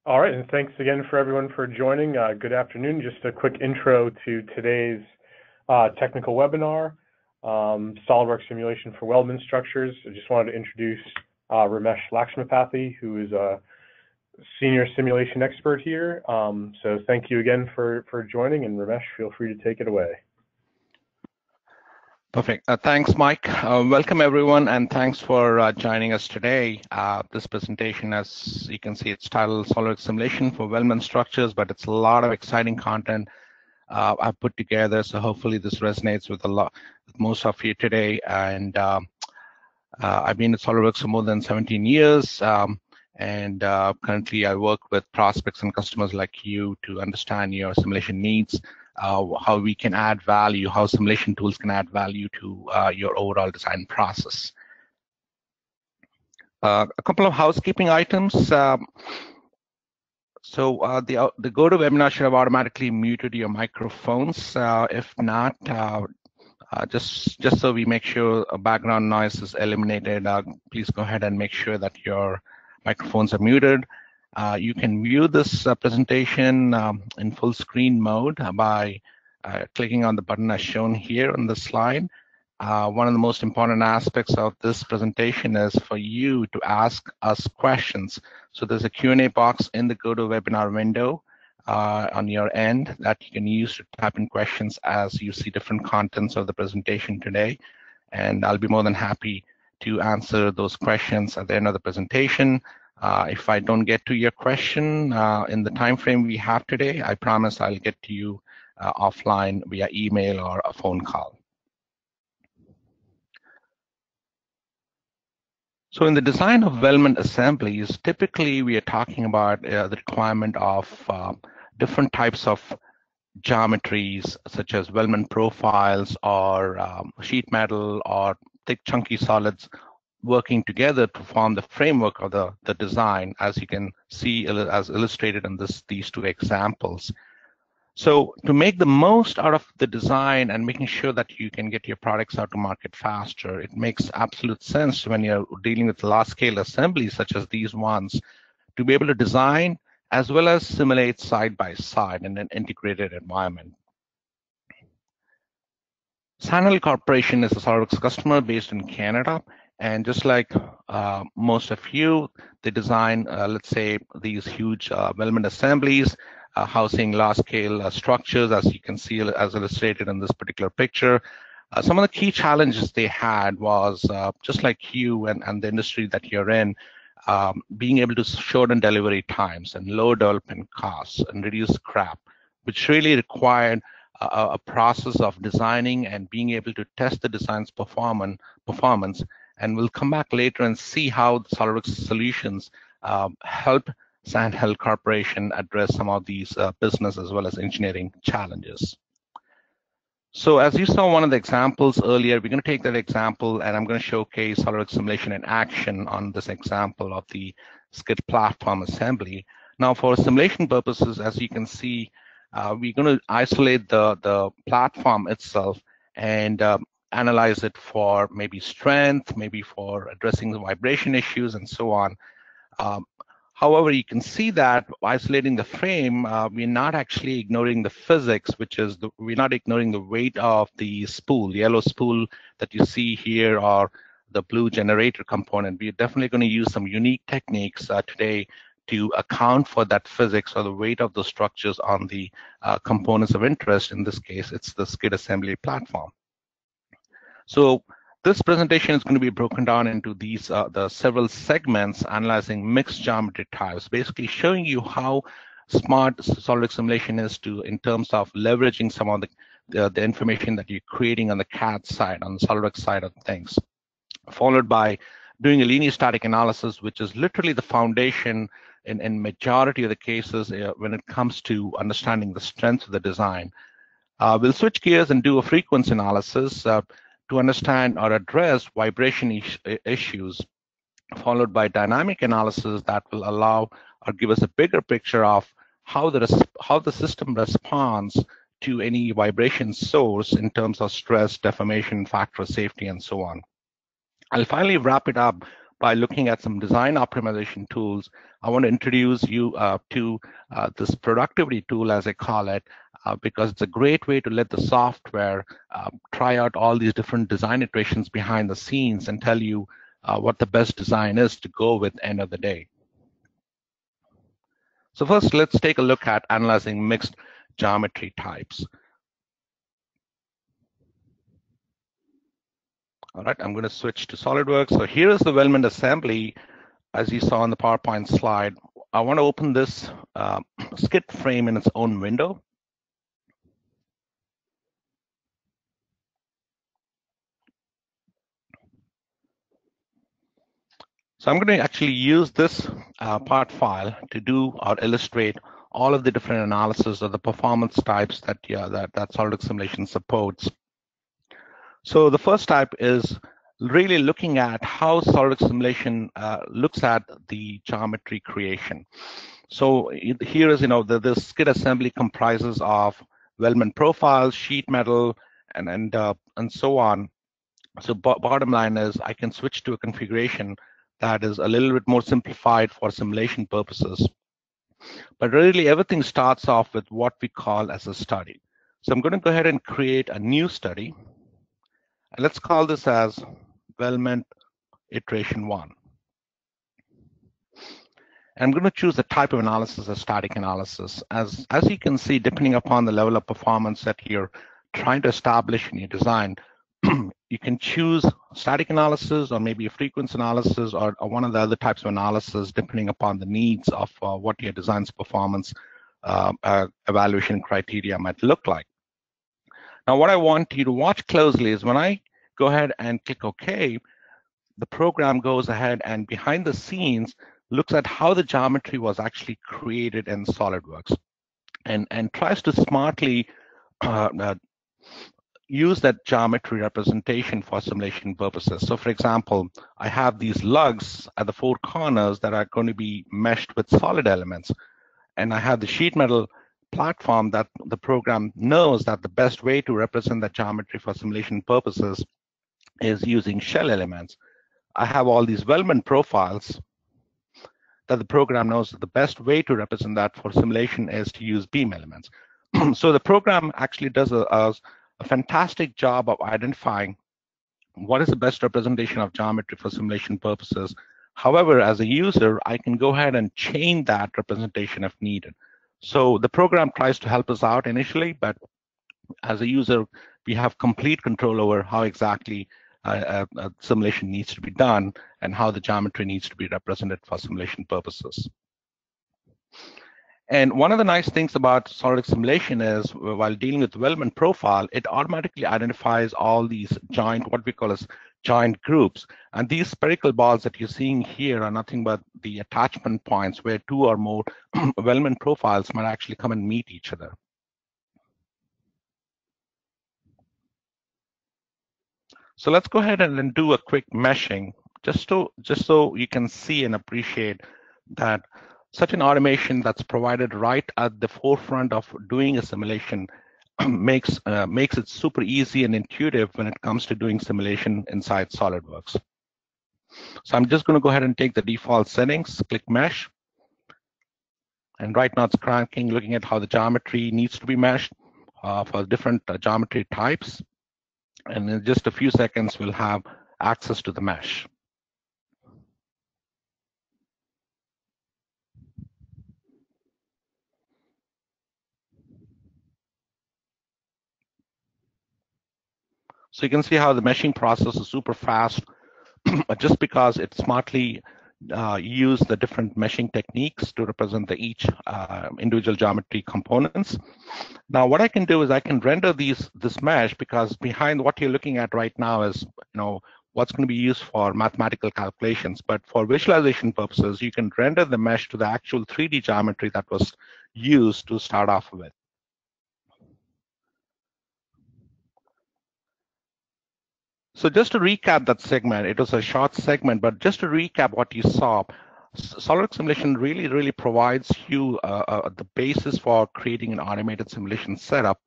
All right, and thanks again for everyone for joining. Good afternoon. Just a quick intro to today's technical webinar, SOLIDWORKS Simulation for Weldment Structures. I just wanted to introduce Ramesh Lakshmipathy, who is a senior simulation expert here. So thank you again for joining, and Ramesh, feel free to take it away. Perfect. Thanks, Mike. Welcome, everyone, and thanks for joining us today. This presentation, as you can see, it's titled SOLIDWORKS Simulation for Weldment Structures, but it's a lot of exciting content I've put together, so hopefully this resonates with most of you today. And I've been at SOLIDWORKS for more than 17 years, and currently I work with prospects and customers like you to understand your simulation needs, how we can add value, how simulation tools can add value to your overall design process. A couple of housekeeping items. The GoToWebinar should have automatically muted your microphones. If not, just so we make sure background noise is eliminated, please go ahead and make sure that your microphones are muted. You can view this presentation in full screen mode by clicking on the button as shown here on the slide. One of the most important aspects of this presentation is for you to ask us questions. So there's a Q&A box in the GoToWebinar window on your end that you can use to type in questions as you see different contents of the presentation today. And I'll be more than happy to answer those questions at the end of the presentation. If I don't get to your question in the time frame we have today, I promise I'll get to you offline via email or a phone call. So in the design of weldment assemblies, typically we are talking about the requirement of different types of geometries, such as weldment profiles or sheet metal or thick chunky solids working together to form the framework of the design, as you can see as illustrated in these two examples. So to make the most out of the design and making sure that you can get your products out to market faster, it makes absolute sense when you're dealing with large-scale assemblies such as these ones to be able to design as well as simulate side by side in an integrated environment. Sandhill Corporation is a SOLIDWORKS customer based in Canada. And just like most of you, they design, let's say, these huge weldment assemblies, housing large-scale structures, as you can see, as illustrated in this particular picture. Some of the key challenges they had was, just like you and the industry that you're in, being able to shorten delivery times and lower development costs and reduce scrap, which really required a process of designing and being able to test the design's performance. And we'll come back later and see how the SOLIDWORKS solutions help Sandhill Corporation address some of these business as well as engineering challenges. So as you saw one of the examples earlier, we're going to take that example and I'm going to showcase SOLIDWORKS simulation in action on this example of the skid platform assembly. Now for simulation purposes, as you can see, we're going to isolate the platform itself and analyze it for maybe strength, maybe for addressing the vibration issues and so on. However, you can see that isolating the frame, we're not actually ignoring the physics, which is we're not ignoring the weight of the spool, the yellow spool that you see here, or the blue generator component. We're definitely going to use some unique techniques today to account for that physics or the weight of the structures on the components of interest. In this case, it's the skid assembly platform. So this presentation is going to be broken down into these the several segments analyzing mixed geometry types, basically showing you how smart SOLIDWORKS simulation is in terms of leveraging some of the information that you're creating on the CAD side, on the SOLIDWORKS side of things, followed by doing a linear static analysis, which is literally the foundation in majority of the cases when it comes to understanding the strength of the design. We'll switch gears and do a frequency analysis to understand or address vibration issues, followed by dynamic analysis that will allow or give us a bigger picture of how the system responds to any vibration source in terms of stress, deformation, factor of safety, and so on. I'll finally wrap it up by looking at some design optimization tools, I want to introduce you to this productivity tool, as I call it, because it's a great way to let the software try out all these different design iterations behind the scenes and tell you what the best design is to go with end of the day. So first, let's take a look at analyzing mixed geometry types. All right, I'm going to switch to SolidWorks. So here is the Weldment assembly, as you saw on the PowerPoint slide. I want to open this skid frame in its own window. So I'm going to actually use this part file to do or illustrate all of the different analysis of the performance types that SolidWorks Simulation supports. So the first type is really looking at how SolidWorks Simulation looks at the geometry creation. So here is, the skid assembly comprises of weldment profiles, sheet metal, and so on. So bottom line is I can switch to a configuration that is a little bit more simplified for simulation purposes. But really everything starts off with what we call as a study. So I'm going to go ahead and create a new study. And let's call this as Weldment Iteration 1. And I'm going to choose the type of analysis as static analysis. As you can see, depending upon the level of performance that you're trying to establish in your design, you can choose static analysis or maybe a frequency analysis or one of the other types of analysis depending upon the needs of what your design's performance evaluation criteria might look like. Now, what I want you to watch closely is when I go ahead and click OK, the program goes ahead and behind the scenes looks at how the geometry was actually created in SolidWorks and tries to smartly use that geometry representation for simulation purposes. So for example, I have these lugs at the four corners that are going to be meshed with solid elements. And I have the sheet metal platform that the program knows that the best way to represent that geometry for simulation purposes is using shell elements. I have all these weldment profiles that the program knows that the best way to represent that for simulation is to use beam elements. So the program actually does a fantastic job of identifying what is the best representation of geometry for simulation purposes. However, as a user, I can go ahead and change that representation if needed. So the program tries to help us out initially, but as a user, we have complete control over how exactly a simulation needs to be done and how the geometry needs to be represented for simulation purposes. And one of the nice things about SolidWorks Simulation is while dealing with weldment profile, it automatically identifies all these what we call as joint groups. And these spherical balls that you're seeing here are nothing but the attachment points where two or more weldment profiles might actually come and meet each other. So let's go ahead and then do a quick meshing just so you can see and appreciate that such an automation that's provided right at the forefront of doing a simulation makes it super easy and intuitive when it comes to doing simulation inside SolidWorks. So I'm just going to go ahead and take the default settings, click mesh. And right now it's cranking, looking at how the geometry needs to be meshed for different geometry types. And in just a few seconds, we'll have access to the mesh. So you can see how the meshing process is super fast, just because it smartly use the different meshing techniques to represent each individual geometry components. Now, what I can do is I can render this mesh, because behind what you're looking at right now is what's going to be used for mathematical calculations. But for visualization purposes, you can render the mesh to the actual 3D geometry that was used to start off with. So just to recap that segment, it was a short segment, but just to recap what you saw, SolidWorks Simulation really provides you the basis for creating an automated simulation setup,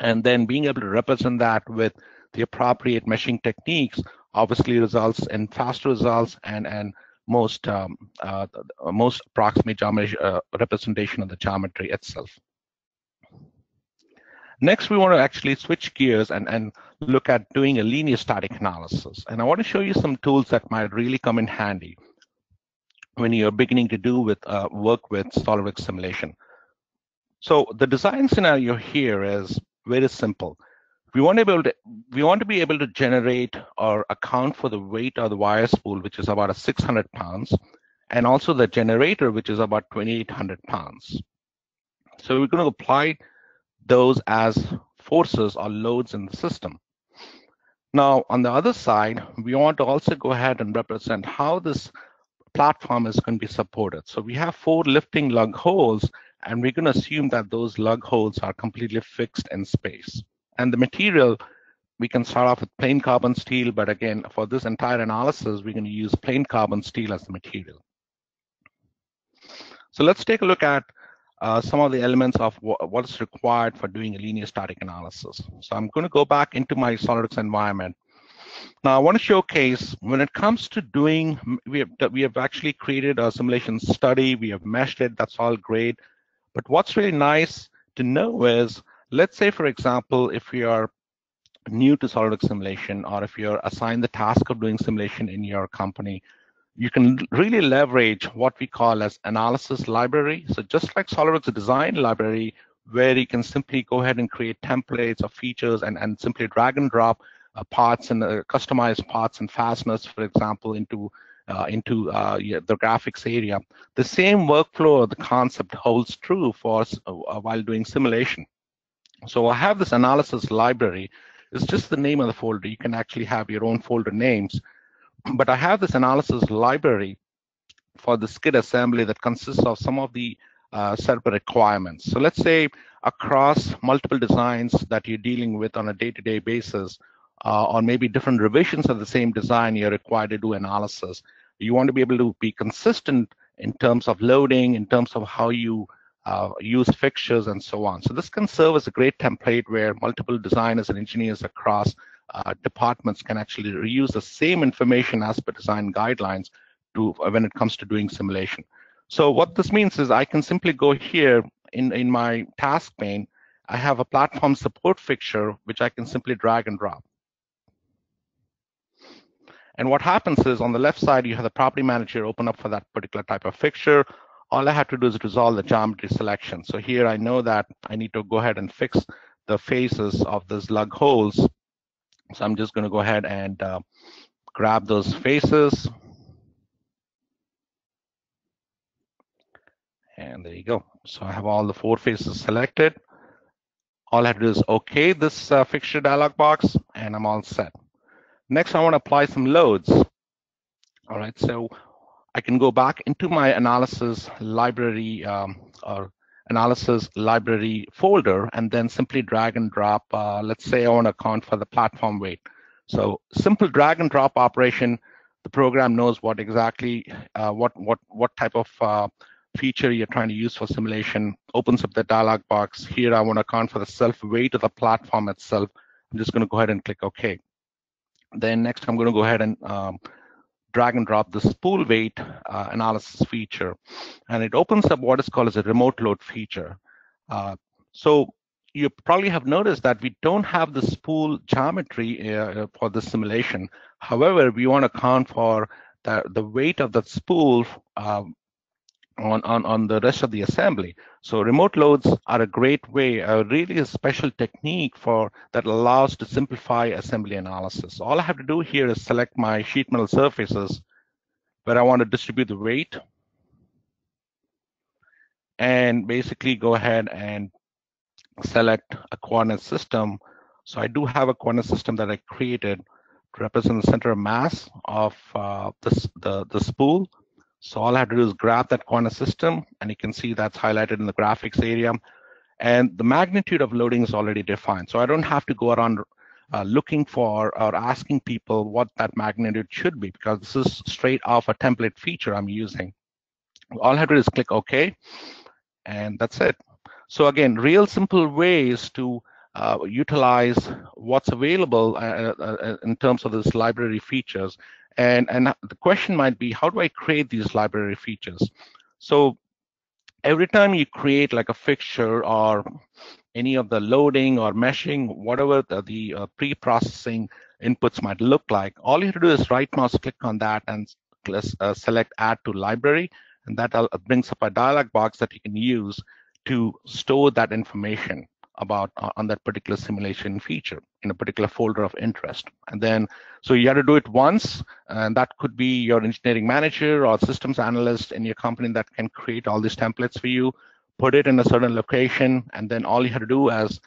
and then being able to represent that with the appropriate meshing techniques obviously results in faster results and most approximate geometry, representation of the geometry itself. Next, we want to actually switch gears and look at doing a linear static analysis. And I want to show you some tools that might really come in handy when you're beginning to do with work with SOLIDWORKS simulation. So the design scenario here is very simple. We want to be able to generate or account for the weight of the wire spool, which is about 600 pounds, and also the generator, which is about 2,800 pounds. So we're going to apply those as forces or loads in the system. Now, on the other side, we want to also go ahead and represent how this platform is going to be supported. So we have 4 lifting lug holes, and we're going to assume that those lug holes are completely fixed in space. And the material, we can start off with plain carbon steel, but again, for this entire analysis, we're going to use plain carbon steel as the material. So let's take a look at some of the elements of what is required for doing a linear static analysis. So I'm going to go back into my SOLIDWORKS environment. Now I want to showcase when it comes to doing, we have actually created a simulation study, we have meshed it, that's all great. But what's really nice to know is, let's say, for example, if you are new to SOLIDWORKS simulation, or if you're assigned the task of doing simulation in your company, you can really leverage what we call as analysis library. So just like SOLIDWORKS design library, where you can simply go ahead and create templates or features and simply drag and drop parts and customized parts and fasteners, for example, into the graphics area. The same workflow or the concept holds true for while doing simulation. So I have this analysis library. It's just the name of the folder. You can actually have your own folder names. But I have this analysis library for the skid assembly that consists of some of the set of requirements. So let's say across multiple designs that you're dealing with on a day-to-day basis, or maybe different revisions of the same design, you're required to do analysis. You want to be able to be consistent in terms of loading, in terms of how you use fixtures and so on. So this can serve as a great template where multiple designers and engineers across departments can actually reuse the same information as per design guidelines when it comes to doing simulation. So what this means is I can simply go here in my task pane. I have a platform support fixture, which I can simply drag and drop. And what happens is on the left side, you have the property manager open up for that particular type of fixture. All I have to do is resolve the geometry selection. So here I know that I need to go ahead and fix the faces of those lug holes. So I'm just going to go ahead and grab those faces. And there you go. So I have all the 4 faces selected. All I have to do is OK this fixture dialog box, and I'm all set. Next, I want to apply some loads. All right, so I can go back into my analysis library or analysis library folder and then simply drag and drop. Let's say I want to account for the platform weight. So simple drag and drop operation. The program knows what exactly what type of feature you're trying to use for simulation. Opens up the dialog box. Here I want to account for the self weight of the platform itself. I'm just going to go ahead and click OK. Then next I'm going to go ahead and drag and drop the spool weight analysis feature, and it opens up what is called as a remote load feature. So you probably have noticed that we don't have the spool geometry for the simulation. However, we want to account for the weight of the spool on the rest of the assembly. So remote loads are a great way, really a special technique that allows to simplify assembly analysis. All I have to do here is select my sheet metal surfaces where I want to distribute the weight, and basically go ahead and select a coordinate system. So I do have a coordinate system that I created to represent the center of mass of the spool. So all I have to do is grab that coordinate system, and you can see that's highlighted in the graphics area. And the magnitude of loading is already defined. So I don't have to go around looking for or asking people what that magnitude should be, because this is straight off a template feature I'm using. All I have to do is click OK, and that's it. So again, real simple ways to utilize what's available in terms of this library features. And the question might be, how do I create these library features? So every time you create like a fixture or any of the loading or meshing, whatever the pre-processing inputs might look like, all you have to do is right mouse click on that and select add to library, and that brings up a dialog box that you can use to store that information about on that particular simulation feature in a particular folder of interest. And then, so you have to do it once, and that could be your engineering manager or systems analyst in your company that can create all these templates for you, put it in a certain location, and then all you have to do as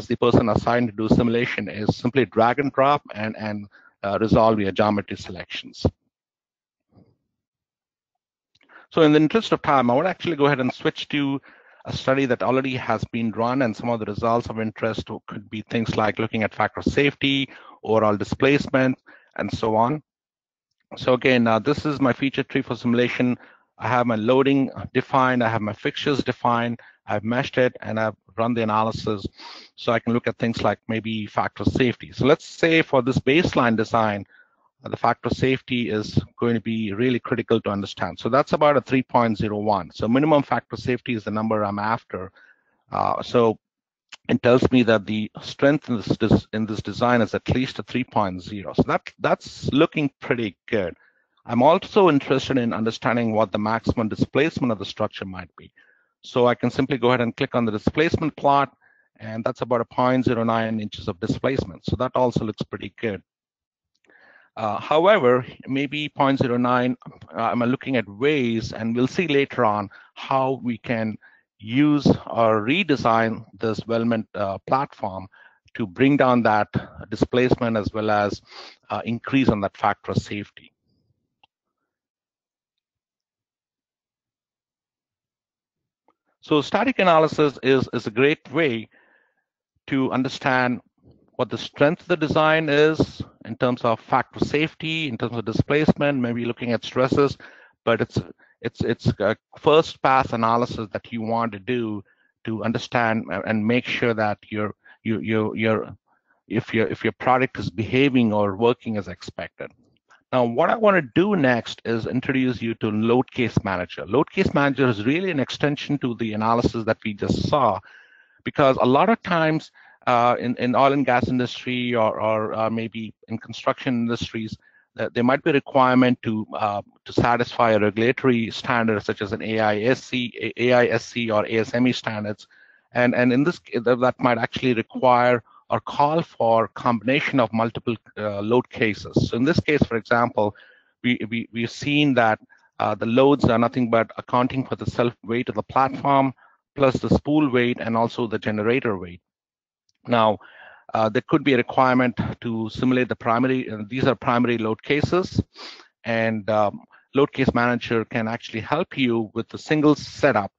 the person assigned to do simulation is simply drag and drop and resolve your geometry selections. So in the interest of time, I would actually go ahead and switch to a study that already has been run, and some of the results of interest could be things like looking at factor safety, overall displacement, and so on. So again, this is my feature tree for simulation. I have my loading defined, I have my fixtures defined, I've meshed it, and I've run the analysis. So I can look at things like maybe factor safety. So let's say for this baseline design, the factor safety is going to be really critical to understand. So that's about a 3.01. So minimum factor safety is the number I'm after. So it tells me that the strength in this design is at least a 3.0. So that's looking pretty good. I'm also interested in understanding what the maximum displacement of the structure might be. So I can simply go ahead and click on the displacement plot, and that's about a 0.09 inches of displacement. So that also looks pretty good. However, maybe 0.09, I'm looking at ways, and we'll see later on how we can use or redesign this Weldment platform to bring down that displacement as well as increase on that factor of safety. So static analysis is a great way to understand what the strength of the design is in terms of factor safety, in terms of displacement, maybe looking at stresses, but it's a first pass analysis that you want to do to understand and make sure that if your product is behaving or working as expected. Now, what I want to do next is introduce you to Load Case Manager. Load Case Manager is really an extension to the analysis that we just saw, because a lot of times in oil and gas industry or maybe in construction industries, there might be a requirement to satisfy a regulatory standard such as an AISC or ASME standards, and in this that might actually require or call for combination of multiple load cases. So in this case, for example, we've seen that the loads are nothing but accounting for the self weight of the platform plus the spool weight and also the generator weight. Now, there could be a requirement to simulate the primary, these are primary load cases, and Load Case Manager can actually help you with the single setup.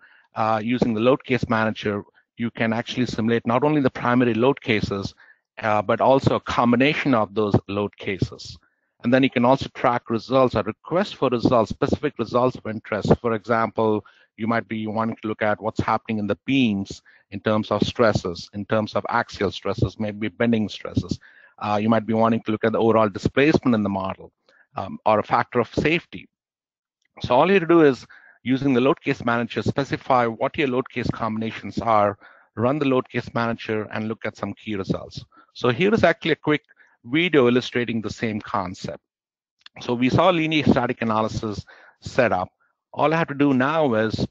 Using the Load Case Manager, you can actually simulate not only the primary load cases, but also a combination of those load cases. And then you can also track results or request for results, specific results of interest. For example, you might be wanting to look at what's happening in the beams in terms of stresses, in terms of axial stresses, maybe bending stresses. You might be wanting to look at the overall displacement in the model or a factor of safety. So all you have to do is, using the Load Case Manager, specify what your load case combinations are, run the Load Case Manager, and look at some key results. So here is actually a quick video illustrating the same concept. So we saw linear static analysis set up. All I have to do now is,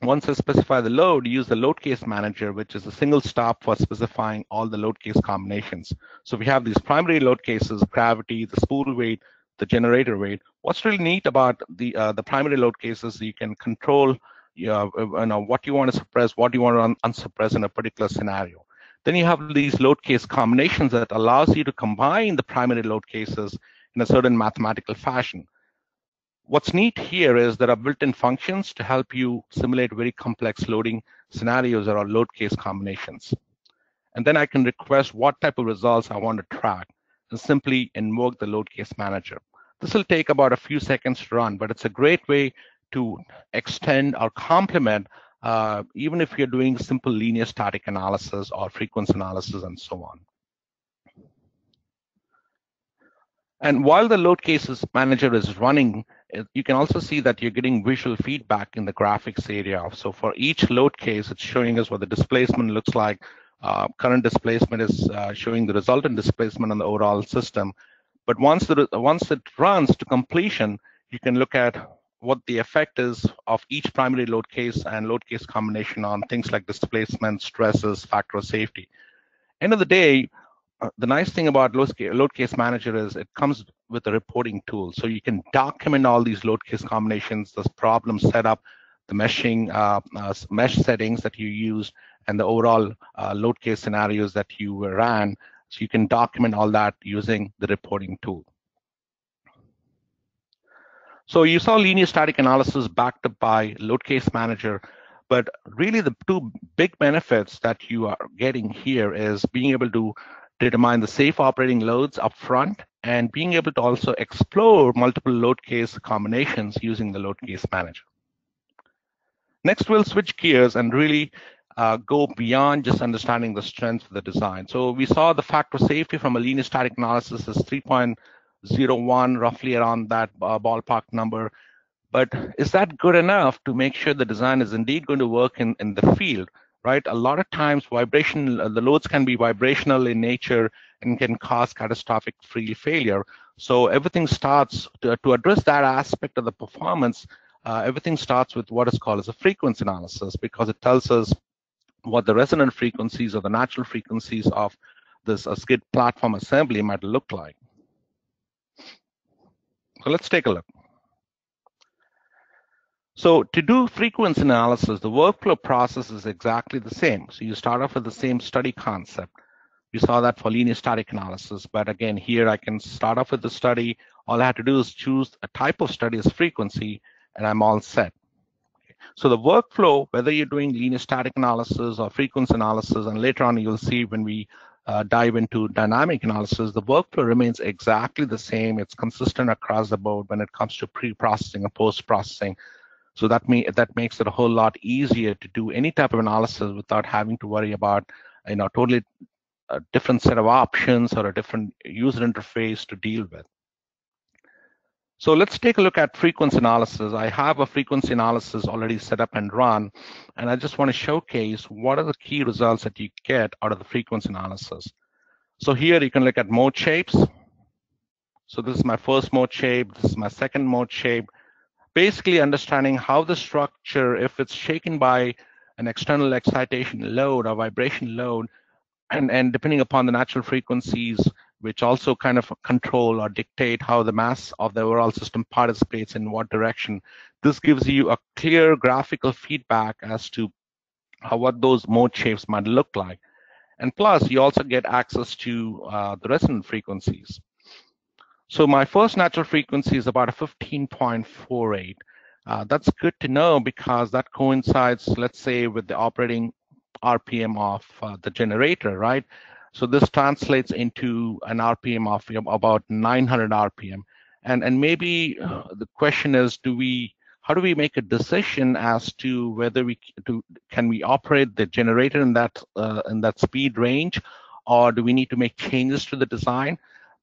once I specify the load, use the Load Case Manager, which is a single stop for specifying all the load case combinations. So we have these primary load cases: gravity, the spool weight, the generator weight. What's really neat about the primary load cases, you can control what you want to suppress, what you want to unsuppress in a particular scenario. Then you have these load case combinations that allows you to combine the primary load cases in a certain mathematical fashion. What's neat here is there are built-in functions to help you simulate very complex loading scenarios or load case combinations. And then I can request what type of results I want to track and simply invoke the Load Case Manager. This will take about a few seconds to run, but it's a great way to extend or complement even if you're doing simple linear static analysis or frequency analysis and so on. And while the load cases manager is running, you can also see that you're getting visual feedback in the graphics area. So for each load case, it's showing us what the displacement looks like. Current displacement is showing the resultant displacement on the overall system. But once it runs to completion, you can look at what the effect is of each primary load case and load case combination on things like displacement, stresses, factor of safety. End of the day, the nice thing about load case manager is it comes with a reporting tool. So you can document all these load case combinations, the problem setup, the meshing, mesh settings that you use, and the overall load case scenarios that you ran. So you can document all that using the reporting tool. So you saw linear static analysis backed up by load case manager, but really the two big benefits that you are getting here is being able to determine the safe operating loads up front and being able to also explore multiple load case combinations using the load case manager. Next, we'll switch gears and really go beyond just understanding the strengths of the design. So we saw the factor safety from a linear static analysis is 3.01, roughly around that ballpark number. But is that good enough to make sure the design is indeed going to work in the field, right? A lot of times the loads can be vibrational in nature and can cause catastrophic failure. So everything starts to address that aspect of the performance. Everything starts with what is called as a frequency analysis, because it tells us what the resonant frequencies or the natural frequencies of this skid platform assembly might look like. So let's take a look. So to do frequency analysis, the workflow process is exactly the same. So you start off with the same study concept. We saw that for linear static analysis, but again, here I can start off with the study. All I have to do is choose a type of study as frequency, and I'm all set. So the workflow, whether you're doing linear static analysis or frequency analysis, and later on you'll see when we dive into dynamic analysis, the workflow remains exactly the same. It's consistent across the board when it comes to pre-processing and post-processing. So that makes it a whole lot easier to do any type of analysis without having to worry about, totally a different set of options or a different user interface to deal with. So let's take a look at frequency analysis. I have a frequency analysis already set up and run, and I just want to showcase what are the key results that you get out of the frequency analysis. So here you can look at mode shapes. So this is my first mode shape, this is my second mode shape. Basically understanding how the structure, if it's shaken by an external excitation load or vibration load, and depending upon the natural frequencies, which also kind of control or dictate how the mass of the overall system participates in what direction, this gives you a clear graphical feedback as to what those mode shapes might look like. And plus, you also get access to the resonant frequencies. So my first natural frequency is about a 15.48. That's good to know because that coincides, let's say, with the operating RPM of the generator, right? So this translates into an RPM of about 900 RPM. And maybe the question is, how do we make a decision as to whether can we operate the generator in that speed range, or do we need to make changes to the design?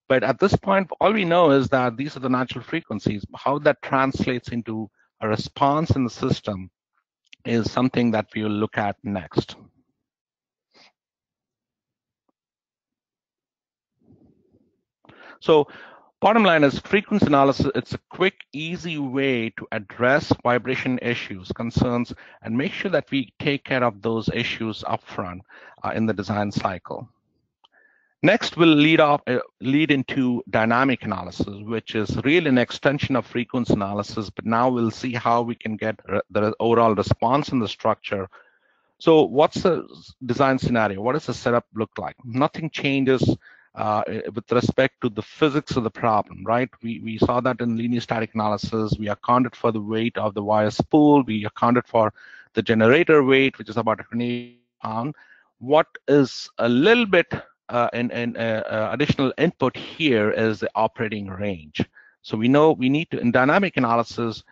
But at this point, all we know is that these are the natural frequencies. How that translates into a response in the system is something that we will look at next. So bottom line is frequency analysis. It's a quick, easy way to address vibration issues, concerns, and make sure that we take care of those issues upfront in the design cycle. Next, we'll lead into dynamic analysis, which is really an extension of frequency analysis, but now we'll see how we can get the overall response in the structure. So what's the design scenario? What does the setup look like? Nothing changes with respect to the physics of the problem, right? We saw that in linear static analysis. We accounted for the weight of the wire spool. We accounted for the generator weight, which is about 20 pounds. What is a little bit additional input here is the operating range. So we know we need to, in dynamic analysis,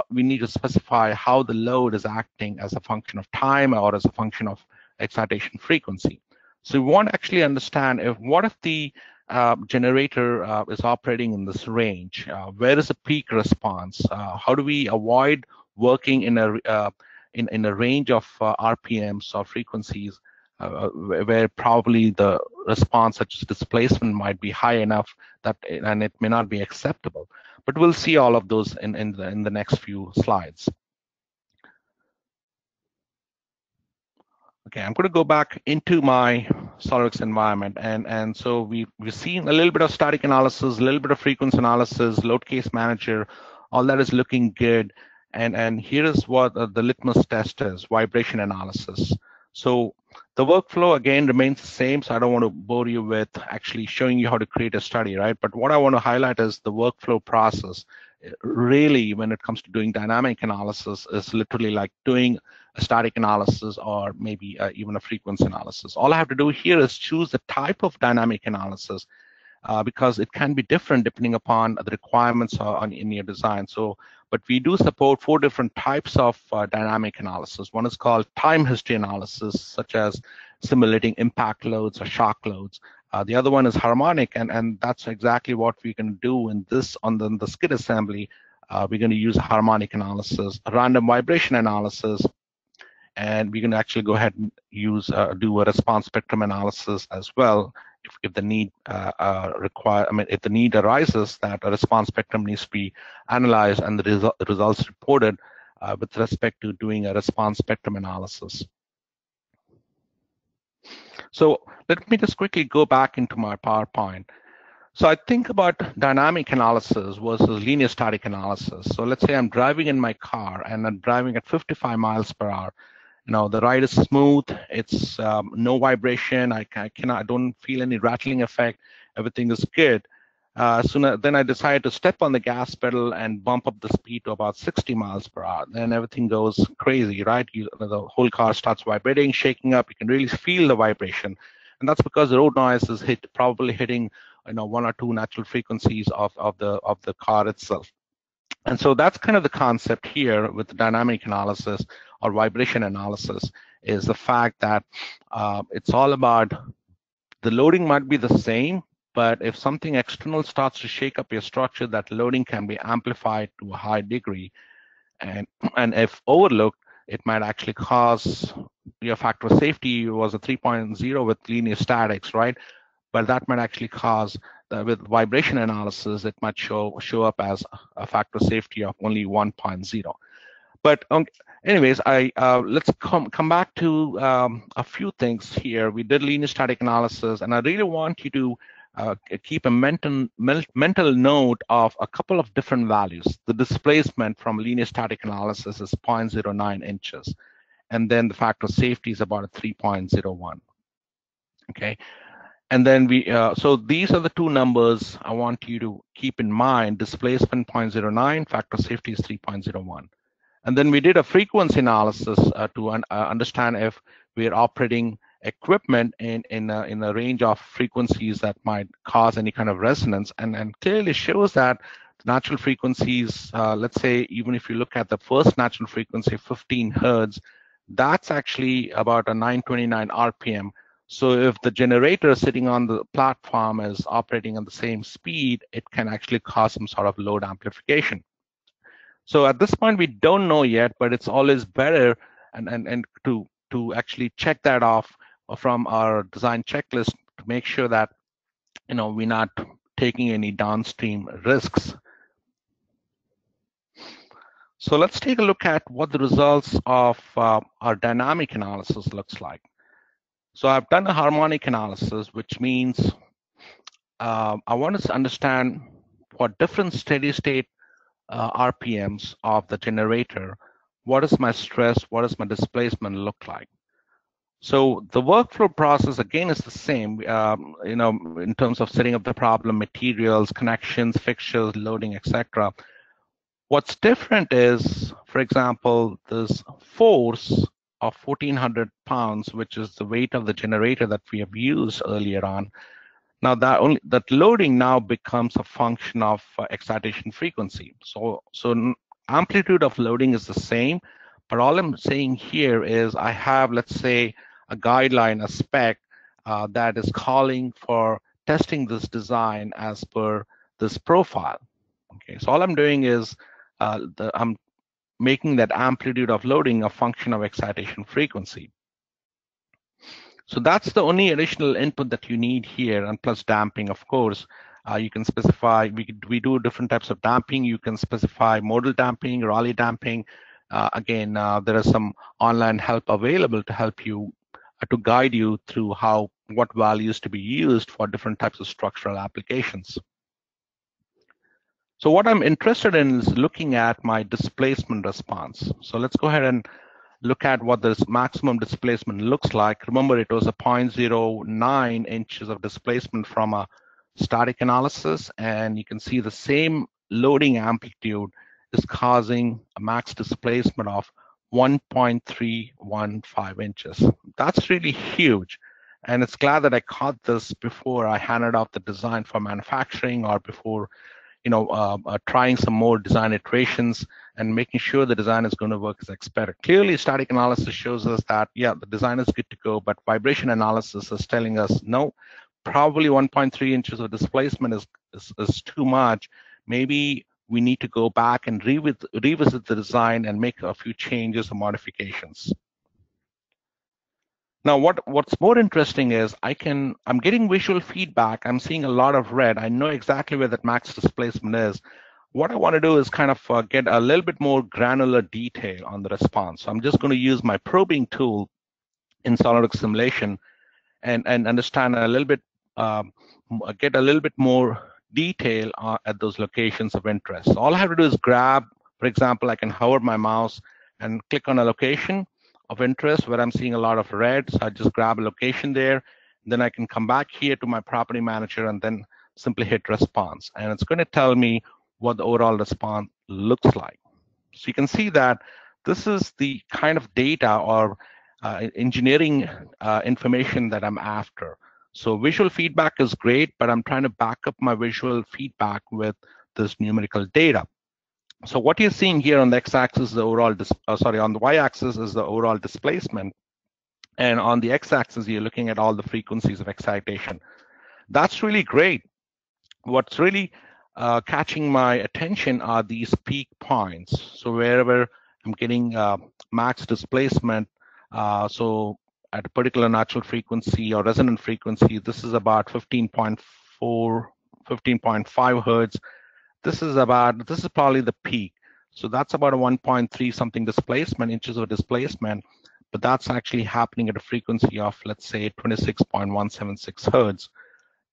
we need to specify how the load is acting as a function of time or as a function of excitation frequency. So we want to actually understand what if the generator is operating in this range? Where is the peak response? How do we avoid working in a range of RPMs or frequencies where probably the response, such as displacement, might be high enough and it may not be acceptable? But we'll see all of those in the next few slides. Okay, I'm going to go back into my SOLIDWORKS environment, and so we've seen a little bit of static analysis, a little bit of frequency analysis, load case manager, all that is looking good. And here is what the litmus test is: vibration analysis. So the workflow again remains the same, so I don't want to bore you with actually showing you how to create a study, right? But what I want to highlight is the workflow process. Really, when it comes to doing dynamic analysis, is literally like doing a static analysis or maybe even a frequency analysis. All I have to do here is choose the type of dynamic analysis because it can be different depending upon the requirements in your design. So, but we do support 4 different types of dynamic analysis. One is called time history analysis, such as simulating impact loads or shock loads. The other one is harmonic, and that's exactly what we can do in this on the skid assembly. We're going to use harmonic analysis, random vibration analysis, and we can actually go ahead and do a response spectrum analysis as well if the need if the need arises that a response spectrum needs to be analyzed and the results reported with respect to doing a response spectrum analysis. So let me just quickly go back into my PowerPoint. So I think about dynamic analysis versus linear static analysis. So let's say I'm driving in my car and I'm driving at 55 miles per hour. The ride is smooth. It's no vibration. I don't feel any rattling effect. Everything is good. Then I decide to step on the gas pedal and bump up the speed to about 60 miles per hour. Then everything goes crazy, right? The whole car starts vibrating, shaking up. You can really feel the vibration, and that's because the road noise is probably hitting 1 or 2 natural frequencies of the car itself. And so that's kind of the concept here with the dynamic analysis or vibration analysis, is the fact that it's all about the loading might be the same, but if something external starts to shake up your structure, that loading can be amplified to a high degree. And if overlooked, it might actually cause your factor of safety was a 3.0 with linear statics, right? But that might actually cause, with vibration analysis, it might show up as a factor of safety of only 1.0. But anyways, let's come back to a few things here. We did linear static analysis, and I really want you to keep a mental note of a couple of different values. The displacement from linear static analysis is 0.09 inches, and then the factor of safety is about a 3.01. Okay. And then so these are the 2 numbers I want you to keep in mind: displacement 0.09, factor of safety is 3.01. And then we did a frequency analysis to understand if we're operating equipment in a range of frequencies that might cause any kind of resonance, and clearly shows that natural frequencies, let's say even if you look at the first natural frequency, 15 hertz, that's actually about a 929 RPM. So if the generator sitting on the platform is operating at the same speed, it can actually cause some sort of load amplification. So at this point, we don't know yet, but it's always better and to actually check that off from our design checklist to make sure that we're not taking any downstream risks. So let's take a look at what the results of our dynamic analysis looks like. So I've done a harmonic analysis, which means I want to understand what different steady state RPMs of the generator, what is my stress, what does my displacement look like? So the workflow process again is the same, in terms of setting up the problem, materials, connections, fixtures, loading, etc. What's different is, for example, this force of 1,400 pounds, which is the weight of the generator that we have used earlier on. Now that loading now becomes a function of excitation frequency. So amplitude of loading is the same, but all I'm saying here is I have, let's say, a guideline, a spec that is calling for testing this design as per this profile. Okay, so all I'm doing is I'm making that amplitude of loading a function of excitation frequency. So that's the only additional input that you need here, and plus damping, of course. You can specify, we do different types of damping. You can specify modal damping, Rayleigh damping. Again, there is some online help available to help you, to guide you through what values to be used for different types of structural applications. So what I'm interested in is looking at my displacement response. So let's go ahead and look at what this maximum displacement looks like. Remember, it was a 0.09 inches of displacement from a static analysis, and you can see the same loading amplitude is causing a max displacement of 1.315 inches. That's really huge. And it's glad that I caught this before I handed off the design for manufacturing, or before trying some more design iterations and making sure the design is going to work as expected. Clearly, static analysis shows us that, yeah, the design is good to go, but vibration analysis is telling us, no, probably 1.3 inches of displacement is too much. Maybe we need to go back and revisit the design and make a few changes or modifications. Now, what's more interesting is I'm getting visual feedback. I'm seeing a lot of red. I know exactly where that max displacement is. What I want to do is kind of get a little bit more granular detail on the response. So I'm just going to use my probing tool in SOLIDWORKS Simulation and understand a little bit, get a little bit more detail at those locations of interest. So all I have to do is grab, for example, I can hover my mouse and click on a location of interest where I'm seeing a lot of red. So I just grab a location there. Then I can come back here to my property manager and then simply hit response. And it's going to tell me what the overall response looks like. So you can see that this is the kind of data or engineering information that I'm after. So visual feedback is great, but I'm trying to back up my visual feedback with this numerical data. So what you're seeing here on the x-axis is the overall, on the y-axis is the overall displacement. And on the x-axis, you're looking at all the frequencies of excitation. That's really great. What's really catching my attention are these peak points. So wherever I'm getting max displacement, so at a particular natural frequency or resonant frequency, this is about 15.4, 15.5 hertz. This is probably the peak. So that's about a 1.3 something displacement, inches of displacement, but that's actually happening at a frequency of, let's say, 26.176 hertz.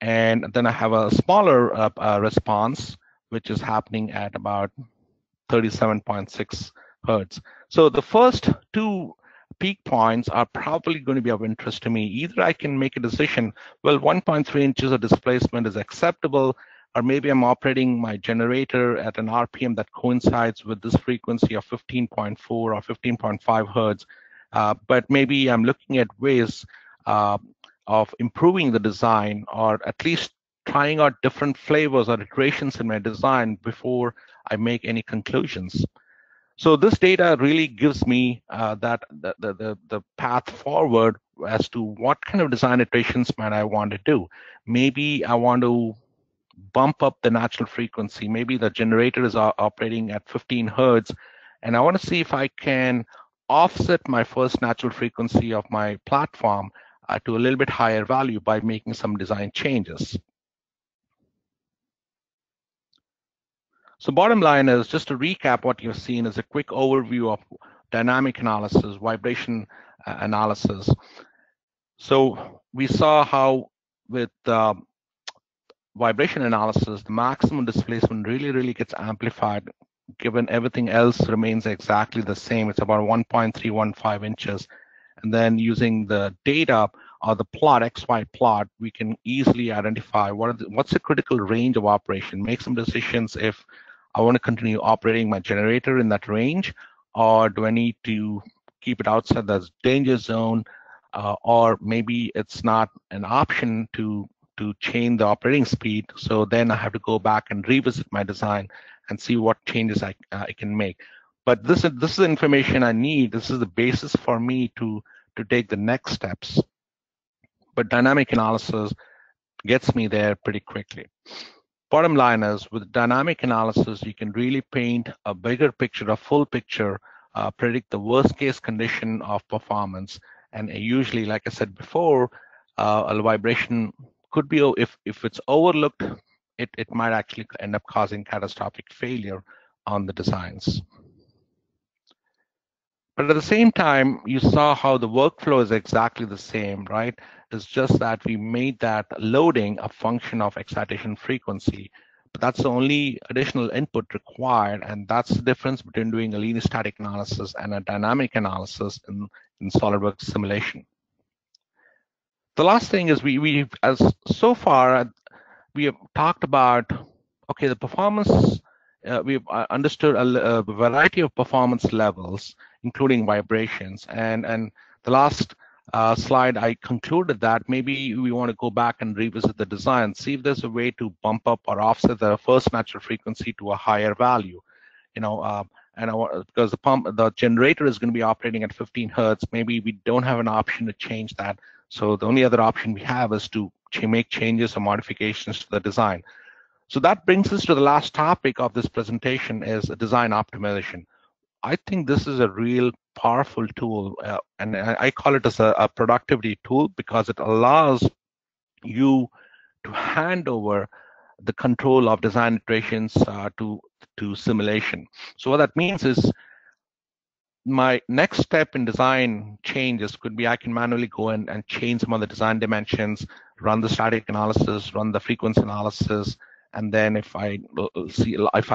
And then I have a smaller response, which is happening at about 37.6 hertz. So the first two peak points are probably going to be of interest to me. Either I can make a decision, well, 1.3 inches of displacement is acceptable, or maybe I'm operating my generator at an RPM that coincides with this frequency of 15.4 or 15.5 hertz. But maybe I'm looking at ways of improving the design, or at least trying out different flavors or iterations in my design before I make any conclusions. So this data really gives me the path forward as to what kind of design iterations might I want to do. Maybe I want to bump up the natural frequency. Maybe the generator is operating at 15 hertz, and I want to see if I can offset my first natural frequency of my platform to a little bit higher value by making some design changes. So bottom line is, just to recap what you've seen, is a quick overview of dynamic analysis, vibration analysis. So we saw how with vibration analysis, the maximum displacement really gets amplified given everything else remains exactly the same. It's about 1.315 inches. And then using the data or the plot, XY plot, we can easily identify what's the critical range of operation, make some decisions if I want to continue operating my generator in that range, or do I need to keep it outside the danger zone, or maybe it's not an option to to change the operating speed. So then I have to go back and revisit my design and see what changes I can make. But this is the information I need. This is the basis for me to take the next steps. But dynamic analysis gets me there pretty quickly. Bottom line is, with dynamic analysis, you can really paint a bigger picture, a full picture, predict the worst case condition of performance. And usually, like I said before, a vibration could be, if it's overlooked, it might actually end up causing catastrophic failure on the designs. But at the same time, you saw how the workflow is exactly the same, right? It's just that we made that loading a function of excitation frequency. But that's the only additional input required, and that's the difference between doing a linear static analysis and a dynamic analysis in SolidWorks simulation. The last thing is we as so far we have talked about, okay, the performance. We've understood a variety of performance levels, including vibrations. And the last slide, I concluded that maybe we want to go back and revisit the design, see if there's a way to bump up or offset the first natural frequency to a higher value. Because the generator is going to be operating at 15 hertz, maybe we don't have an option to change that. So the only other option we have is to make changes or modifications to the design. So that brings us to the last topic of this presentation, is design optimization. I think this is a real powerful tool, and I call it as a productivity tool, because it allows you to hand over the control of design iterations to simulation. So what that means is, my next step in design changes could be I can manually go in and change some of the design dimensions, run the static analysis, run the frequency analysis, and then if I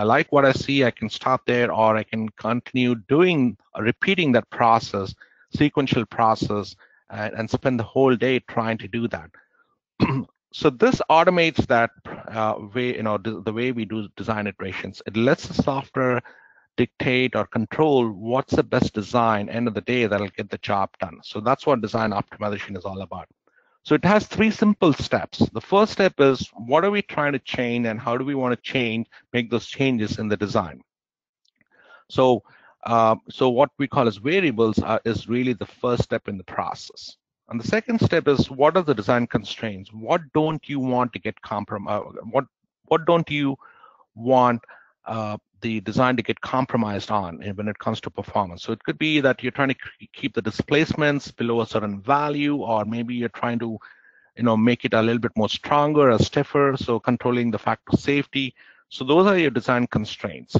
like what I see, I can stop there, or I can continue repeating that process, sequential process, and spend the whole day trying to do that. So this automates that way, the way we do design iterations. It lets the software dictate or control what's the best design end of the day that'll get the job done. So that's what design optimization is all about. So it has 3 simple steps. The first step is, what are we trying to change, and how do we want to make those changes in the design? So what we call as variables is really the first step in the process. And the second step is, what are the design constraints? What don't you want to get compromised? What don't you want the design to get compromised on when it comes to performance? So it could be that you're trying to keep the displacements below a certain value, or maybe you're trying to make it a little bit more stronger or stiffer, so controlling the factor of safety. So those are your design constraints.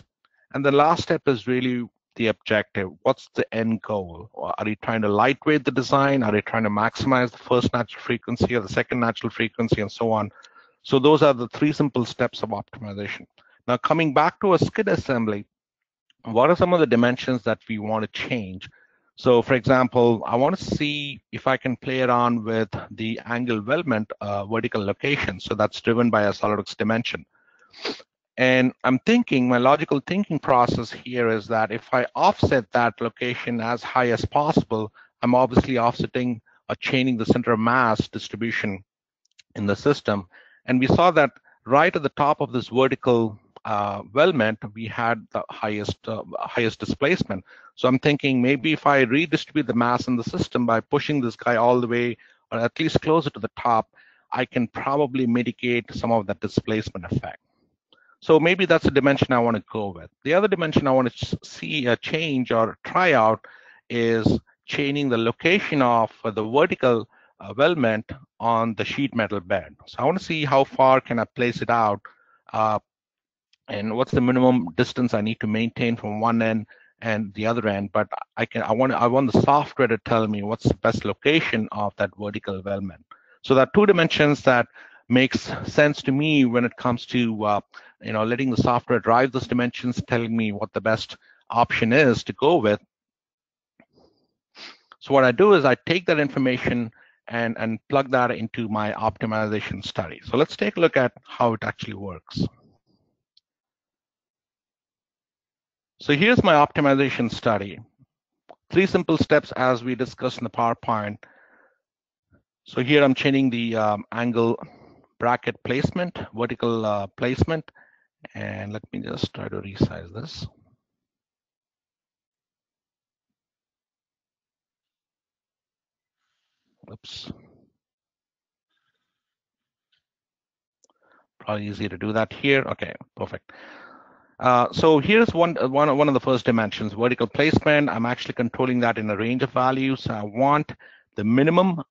And the last step is really the objective. What's the end goal? Are you trying to lightweight the design? Are you trying to maximize the first natural frequency or the second natural frequency, and so on? So those are the 3 simple steps of optimization. Now, coming back to a skid assembly, what are some of the dimensions that we want to change? So for example, I want to see if I can play around with the angle weldment vertical location. So that's driven by a SolidWorks dimension. And I'm thinking, my logical thinking process here is that if I offset that location as high as possible, I'm obviously offsetting or chaining the center of mass distribution in the system. And we saw that right at the top of this vertical weldment, we had the highest displacement. So I'm thinking, maybe if I redistribute the mass in the system by pushing this guy all the way, or at least closer to the top, I can probably mitigate some of that displacement effect. So maybe that's a dimension I want to go with. The other dimension I want to see a change or try out is chaining the location of the vertical weldment on the sheet metal bed. So I want to see how far can I place it out, and what's the minimum distance I need to maintain from one end and the other end. But I want the software to tell me what's the best location of that vertical weldment. So there are 2 dimensions that makes sense to me when it comes to letting the software drive those dimensions, telling me what the best option is to go with. So what I do is I take that information and plug that into my optimization study. So let's take a look at how it actually works. So here's my optimization study. 3 simple steps as we discussed in the PowerPoint. So here I'm chaining the angle bracket placement, vertical placement. And let me just try to resize this. Oops. Probably easy to do that here. Okay, perfect. So here's one of the first dimensions, vertical placement. I'm actually controlling that in a range of values. I want the minimum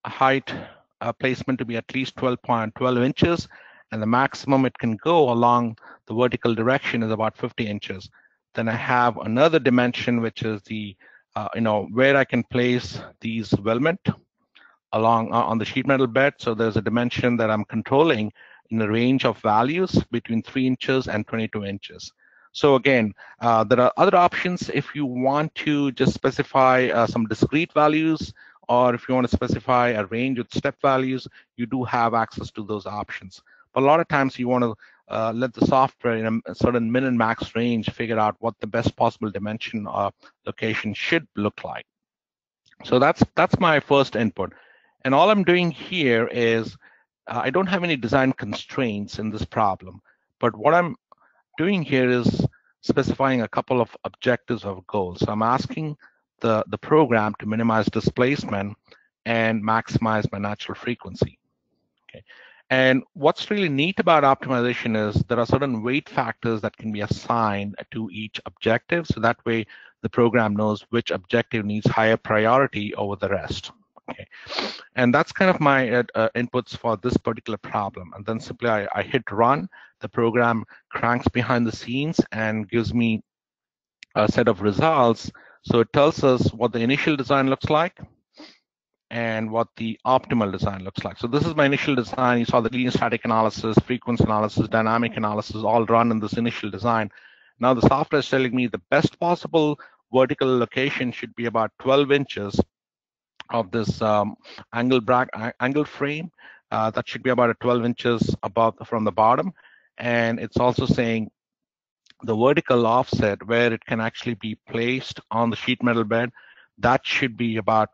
height placement to be at least 12.12 inches, and the maximum it can go along the vertical direction is about 50 inches. Then I have another dimension, which is the where I can place these weldment along on the sheet metal bed. So there's a dimension that I'm controlling in a range of values between 3 inches and 22 inches. So again, there are other options if you want to just specify some discrete values, or if you want to specify a range with step values, you do have access to those options. But a lot of times you want to let the software in a certain min and max range figure out what the best possible dimension or location should look like. So that's my first input. And all I'm doing here is I don't have any design constraints in this problem, but what I'm doing here is specifying a couple of objectives or goals. So I'm asking the program to minimize displacement and maximize my natural frequency. Okay. And what's really neat about optimization is there are certain weight factors that can be assigned to each objective. So that way the program knows which objective needs higher priority over the rest. Okay. And that's kind of my inputs for this particular problem. And then simply I hit run. The program cranks behind the scenes and gives me a set of results. So it tells us what the initial design looks like and what the optimal design looks like. So this is my initial design. You saw the linear static analysis, frequency analysis, dynamic analysis, all run in this initial design. Now the software is telling me the best possible vertical location should be about 12 inches of this angle frame. That should be about 12 inches above from the bottom. And it's also saying the vertical offset where it can actually be placed on the sheet metal bed, that should be about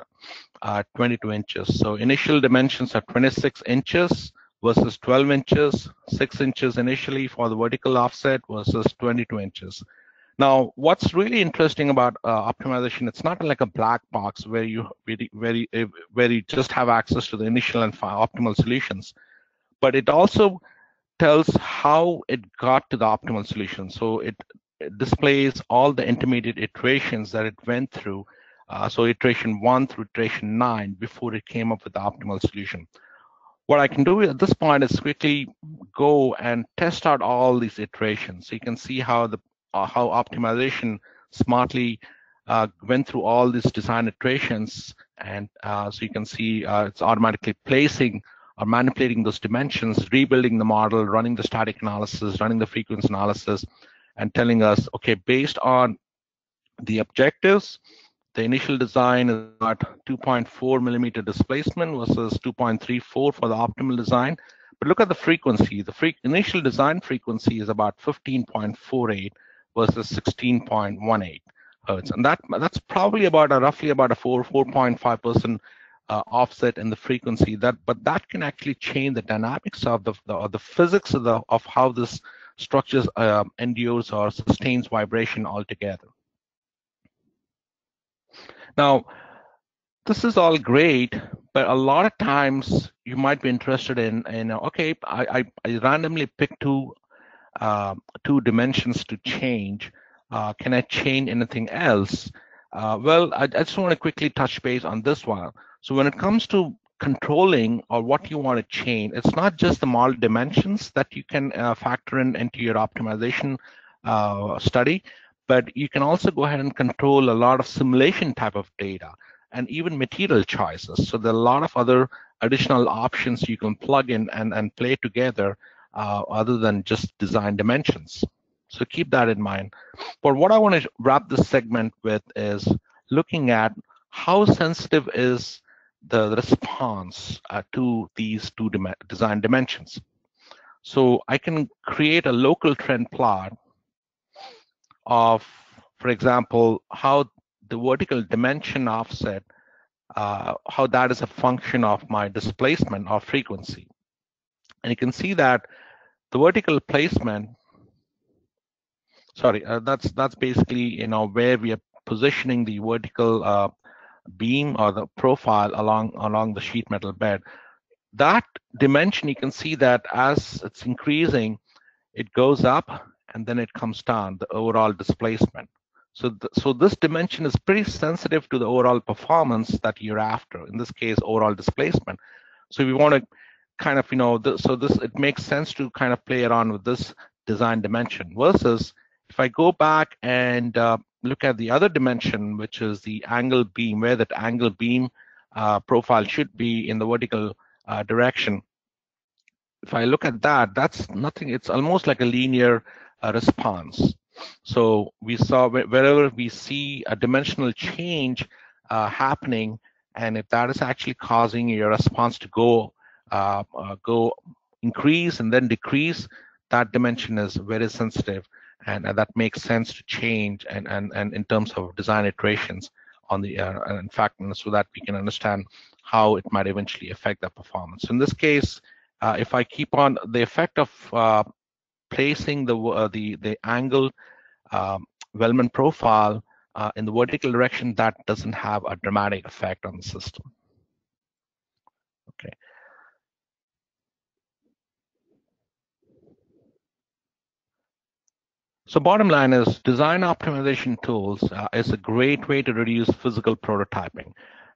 22 inches. So initial dimensions are 26 inches versus 12 inches, 6 inches initially for the vertical offset versus 22 inches. Now, what's really interesting about optimization, it's not like a black box where you just have access to the initial and optimal solutions, but it also tells how it got to the optimal solution. So it displays all the intermediate iterations that it went through. So iteration 1 through iteration 9 before it came up with the optimal solution. What I can do at this point is quickly go and test out all these iterations. So you can see how how optimization smartly went through all these design iterations, and so you can see it's automatically placing or manipulating those dimensions, rebuilding the model, running the static analysis, running the frequency analysis, and telling us, okay, based on the objectives, the initial design is about 2.4 millimeter displacement versus 2.34 for the optimal design. But look at the frequency. The initial design frequency is about 15.48 versus 16.18 hertz, and that's probably about roughly about a 4.5% offset in the frequency. But that can actually change the dynamics of the physics of how this structure endures or sustains vibration altogether. Now, this is all great, but a lot of times you might be interested in okay, I randomly pick two dimensions to change. Can I change anything else? Well, I just want to quickly touch base on this one. So when it comes to controlling or what you want to change, it's not just the model dimensions that you can factor into your optimization study, but you can also go ahead and control a lot of simulation type of data and even material choices. So there are a lot of other additional options you can plug in and play together other than just design dimensions. So keep that in mind. But what I want to wrap this segment with is looking at how sensitive is the response to these two design dimensions. So I can create a local trend plot of, for example, how the vertical dimension offset, how that is a function of my displacement or frequency. And you can see that the vertical placement, that's basically where we are positioning the vertical beam or the profile along the sheet metal bed. That dimension, you can see that as it's increasing, it goes up and then it comes down, the overall displacement. So this dimension is pretty sensitive to the overall performance that you're after, in this case, overall displacement. So we want to kind of, it makes sense to kind of play around with this design dimension versus if I go back and look at the other dimension, which is the angle beam, where that angle beam profile should be in the vertical direction. If I look at that, that's nothing. It's almost like a linear response. So we saw wherever we see a dimensional change happening, and if that is actually causing your response to go increase and then decrease, that dimension is very sensitive, and that makes sense to change and in terms of design iterations on the in fact, so that we can understand how it might eventually affect the performance. So in this case, if I keep on the effect of placing the angle weldment profile in the vertical direction, that doesn't have a dramatic effect on the system. Okay. So bottom line is design optimization tools is a great way to reduce physical prototyping.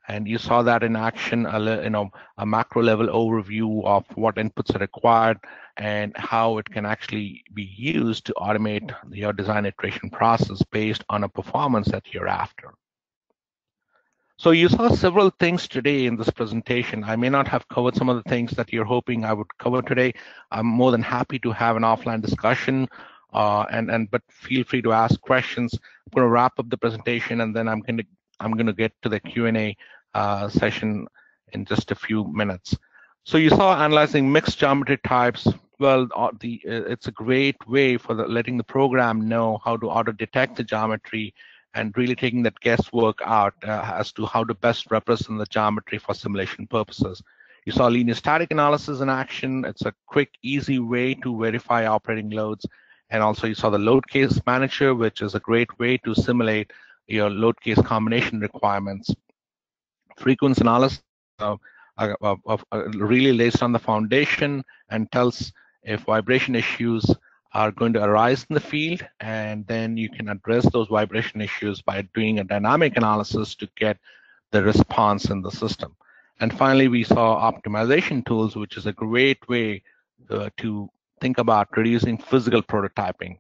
And you saw that in action, a macro level overview of what inputs are required and how it can actually be used to automate your design iteration process based on a performance that you're after. So you saw several things today in this presentation. I may not have covered some of the things that you're hoping I would cover today. I'm more than happy to have an offline discussion, but feel free to ask questions. I'm going to wrap up the presentation, and then I'm going to get to the Q&A session in just a few minutes. So you saw analyzing mixed geometry types. Well, it's a great way for letting the program know how to auto detect the geometry and really taking that guesswork out as to how to best represent the geometry for simulation purposes. You saw linear static analysis in action. It's a quick, easy way to verify operating loads. And also you saw the load case manager, which is a great way to simulate your load case combination requirements. Frequency analysis really lays down the foundation and tells if vibration issues are going to arise in the field, and then you can address those vibration issues by doing a dynamic analysis to get the response in the system. And finally, we saw optimization tools, which is a great way to think about reducing physical prototyping.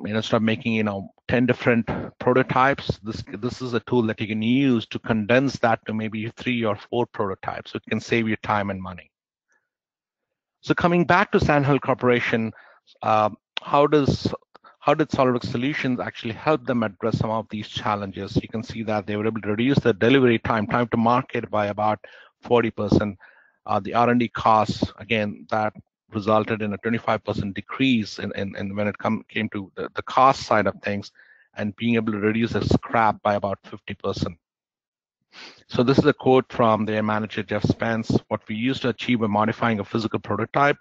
Instead of making 10 different prototypes, this is a tool that you can use to condense that to maybe 3 or 4 prototypes. So it can save you time and money. So coming back to Sandhill Corporation, how did SOLIDWORKS Solutions actually help them address some of these challenges? You can see that they were able to reduce the delivery time to market by about 40%. The R&D costs, again, that resulted in a 25% decrease in when it came to the cost side of things, and being able to reduce the scrap by about 50%. So this is a quote from their manager, Jeff Spence. What we used to achieve by modifying a physical prototype,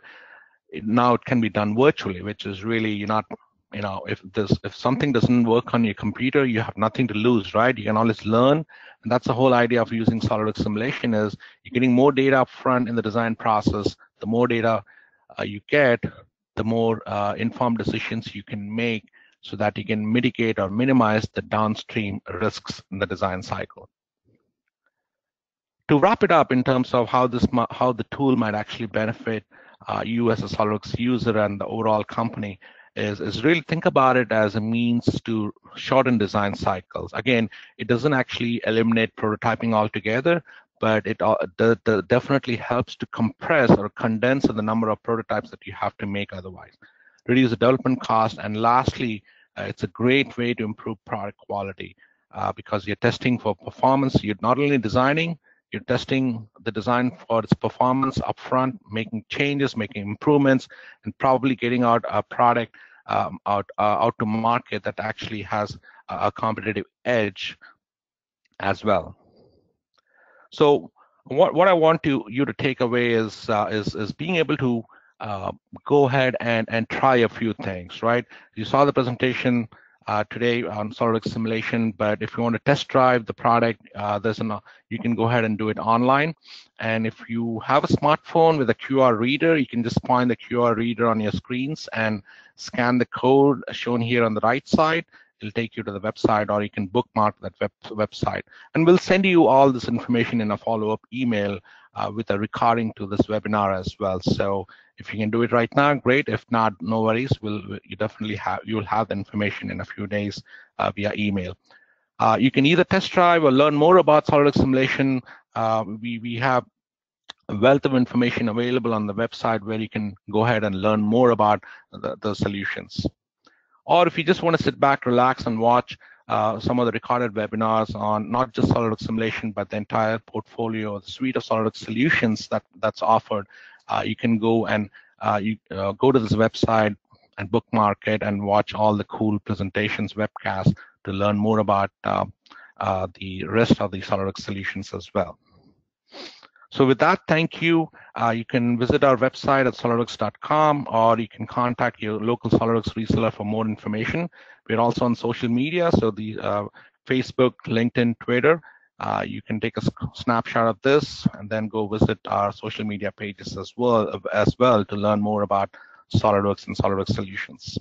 now it can be done virtually, which is really, you're not, if something doesn't work on your computer, you have nothing to lose, right? You can always learn. And that's the whole idea of using SOLIDWORKS Simulation, is you're getting more data up front in the design process. The more data you get, the more informed decisions you can make so that you can mitigate or minimize the downstream risks in the design cycle. To wrap it up in terms of how the tool might actually benefit you as a SOLIDWORKS user and the overall company, is really think about it as a means to shorten design cycles. Again, it doesn't actually eliminate prototyping altogether, but it definitely helps to compress or condense the number of prototypes that you have to make otherwise. Reduce the development cost, and lastly, it's a great way to improve product quality because you're testing for performance. You're not only designing, you're testing the design for its performance upfront, making changes, making improvements, and probably getting out a product out to market that actually has a competitive edge as well. So what I want you to take away is being able to go ahead and try a few things, right? You saw the presentation today on SolidWorks Simulation, but if you want to test drive the product, you can go ahead and do it online. And if you have a smartphone with a QR reader, you can just point the QR reader on your screens and scan the code shown here on the right side. It'll take you to the website, or you can bookmark that website. And we'll send you all this information in a follow-up email with a recording to this webinar as well. So if you can do it right now, great. If not, no worries. You'll have the information in a few days via email. You can either test drive or learn more about SolidWorks Simulation. We have a wealth of information available on the website where you can go ahead and learn more about the solutions. Or if you just want to sit back, relax, and watch some of the recorded webinars on not just SolidWorks Simulation, but the entire portfolio, the suite of SolidWorks solutions that's offered, you can go and go to this website and bookmark it and watch all the cool presentations, webcasts to learn more about the rest of the SolidWorks solutions as well. So with that, thank you. You can visit our website at solidworks.com, or you can contact your local SolidWorks reseller for more information. We're also on social media, so the Facebook, LinkedIn, Twitter. You can take a snapshot of this and then go visit our social media pages as well to learn more about SolidWorks and SolidWorks solutions.